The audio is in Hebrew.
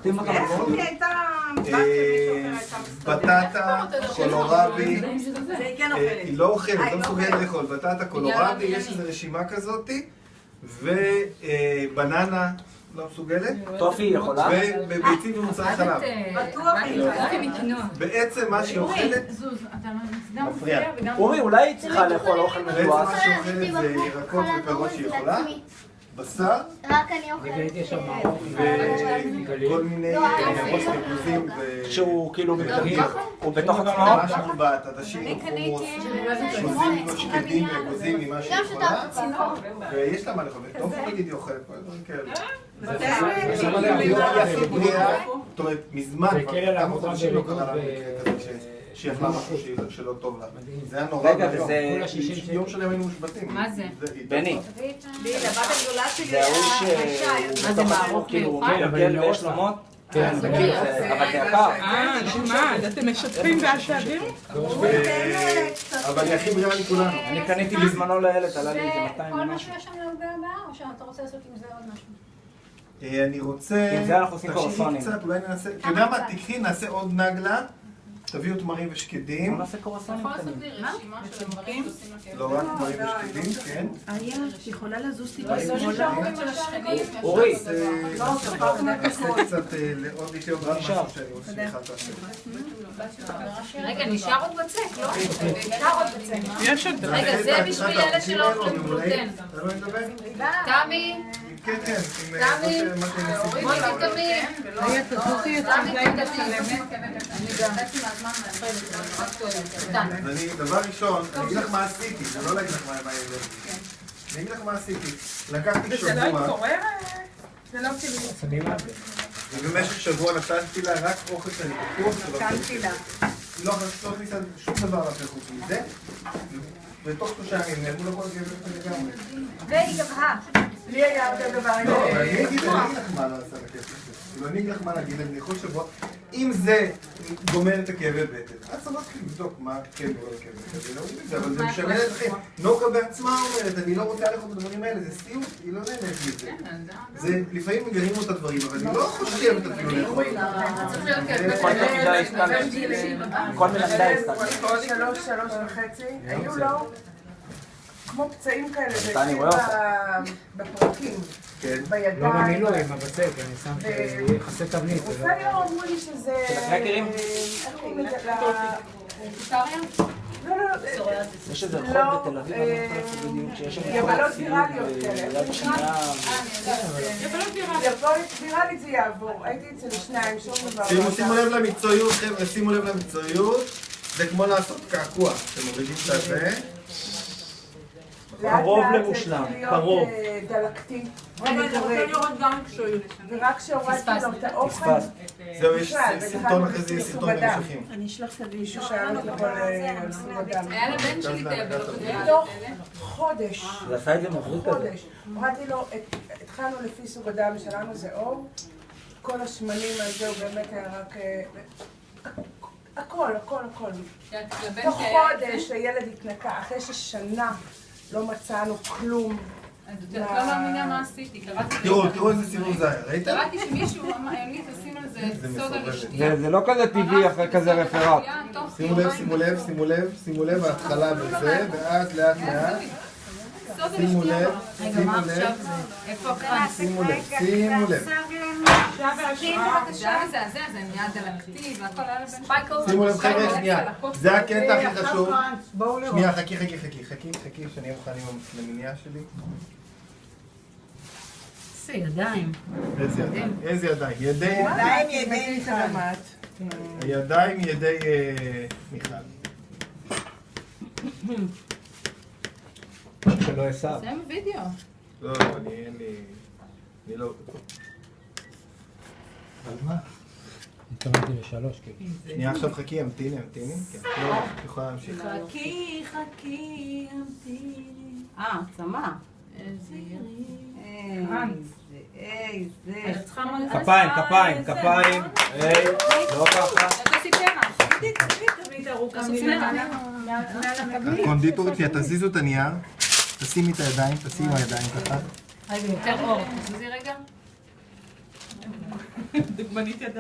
שוחטים אותה בגרות? היא הייתה בת למישהו אחר, בטטה, קולורבי, זה כן אוכלת. היא לא אוכלת, לא מסוגלת לאכול, בטטה, קולורבי, יש איזו רשימה כזאת, ובננה, לא מסוגלת, טופי יכולה? וביצים ומוצרי חלב. בטוח היא לא. בעצם מה שהיא אוכלת, מפריע. אורי, אולי היא צריכה לאכול אוכל בעצם מדווח? מה שהיא אוכלת זה ירקות ופירות שהיא יכולה, בשר, רק אני אוכלת. וכל מיני אגוזים שהוא כאילו מתגיר, הוא בתוך עצמו? משהו בעדשים, חומוס, אגוזים שקדים ואגוזים ממה שהיא יכולה, ויש לה מה לאכול, טוב נגיד היא אוכלת כל דברים כאלה. זאת אומרת, מזמן, כמה חודשים לא קרה לה שהיא אכלה משהו שלא טוב לה. זה היה נורא. רגע, וזה... יום שלהם היינו מושבתים. מה זה? בני. בילה, בת הגדולה שלי זה ההוא שהוא בתוך עצמו כאילו מגלגל ויש לו מוט? כן, אבל זה יקר. מה? אתם משתפים ואל תעבירו? אבל היא הכי בריאה מכולנו. אני קניתי בזמנו לילד, עלה לי איזה 200 כל מה ומשהו. שיש שם לעוגה הבאה, או שאתה רוצה לעשות עם זה עוד משהו? אני רוצה... עם זה אנחנו עושים קורסונים. קצת, אולי ננסה... אתה יודע מה? תקחי, נעשה עוד נגלה. תביאו תמרים ושקדים. בוא נעשה קורסונים קטנים. רשימה של הדברים שעושים לכם. לא רק תמרים ושקדים, כן. איה, יכולה לזוז טיפה. אורי. נעשה קצת לעוד איתי עוד משהו שאני רוצה שמיכל תעשה. רגע, נשאר עוד בצק, לא? נשאר עוד בצק. יש עוד. רגע, זה בשביל אלה שלא אוכלים גלוטן. אתה לא מדבר? תמי, כן, כן. תמי, בואי תתמי. איה, תזוזי את אני, דבר ראשון, אני אגיד לך מה עשיתי, זה לא להגיד לך מה יהיה. אני אגיד לך מה עשיתי. לקחתי שבוע, ובמשך שבוע נתתי לה רק אוכל שאני בטוח שלא קמתי לה. לא הכניסה שום דבר אחר חוץ מזה, ותוך 3 ימים נעלמו לכל גבר לגמרי. והיא גבהה. לי היה הרבה דבר. לא, אבל אני אגיד לך מה לעשות הכסף הזה. אני אגיד לך מה להגיד, אני יכול שבוע, אם זה גומר את הכאבי בטן, אז אתה לא צריך לבדוק מה כן או לא כאבי בטן, אבל זה משנה לכם. נוקה בעצמה אומרת, אני לא רוצה לאכול את הדברים האלה, זה סיוט, היא לא נהנית מזה. זה לפעמים מגרים אותה דברים, אבל אני לא חושבת אפילו לאכול. כל מילה שדה הסתכלת. 3.5, היו לו כמו פצעים כאלה אני רואה אותך. בפרקים, בידיים. לא במילואים, בבצק, אני שם יחסי תבנית. רופא לא אמרו לי שזה... הקרקרים? איך קוראים לזה? לא, יש איזה רחוב בתל אביב, אני לא חושב בדיוק שיש שם יבלות ויראליות כאלה. יד שנייה... יבלות ויראלית זה יעבור. הייתי אצל 2, שום דבר. שימו לב למקצועיות, חבר'ה, שימו לב למקצועיות. זה כמו לעשות קעקוע. אתם מורידים את הזה. קרוב למושלם, קרוב. דלקתי. רגע, אני רוצה לראות גם מקצועיות. ורק כשהורדתי לו את האוכל... זהו, יש סרטון אחרי זה, יש סרטון בהמשכים. אני אשלח את מישהו שהיה לו לכל סוג אדם. היה לבן שלי תאבלות. תוך חודש. זה עשה את זה מבריק כזה. חודש. הורדתי לו, התחלנו לפי סוג הדם שלנו, זה אור. כל השמנים על זה הוא באמת היה רק... הכל. תוך חודש הילד התנקה, אחרי ששנה לא מצאנו כלום. את לא מאמינה מה עשיתי, תראו איזה סיבוב זה היה, ראיתם? קראתי שמישהו המליץ לשים על זה סוד על השתייה. זה לא כזה טבעי אחרי כזה רפרט. שימו לב, ההתחלה בזה, ואז לאט לאט. שימו לב. שימו לב. שימו לב, חבר'ה, שנייה. זה הקטע הכי חשוב. שנייה, חכי, שאני אוכל עם המניעה שלי. איזה ידיים? ידי חלמת. הידיים ידי מיכל. שלא יסב. סיים וידאו. לא, אני לא... על מה? התכוונתי ל3 כאילו. שנייה עכשיו חכי, המתיני. לא, את יכולה להמשיך. חכי, המתיני. צמא. איזה ירי. איזה. כפיים. לא ככה. תעשי קרח. הקונדיטורית, תזיזו את הנייר, תשימי את הידיים, ככה. רגע, יותר אור. תזיזי רגע. דוגמנית ידיים.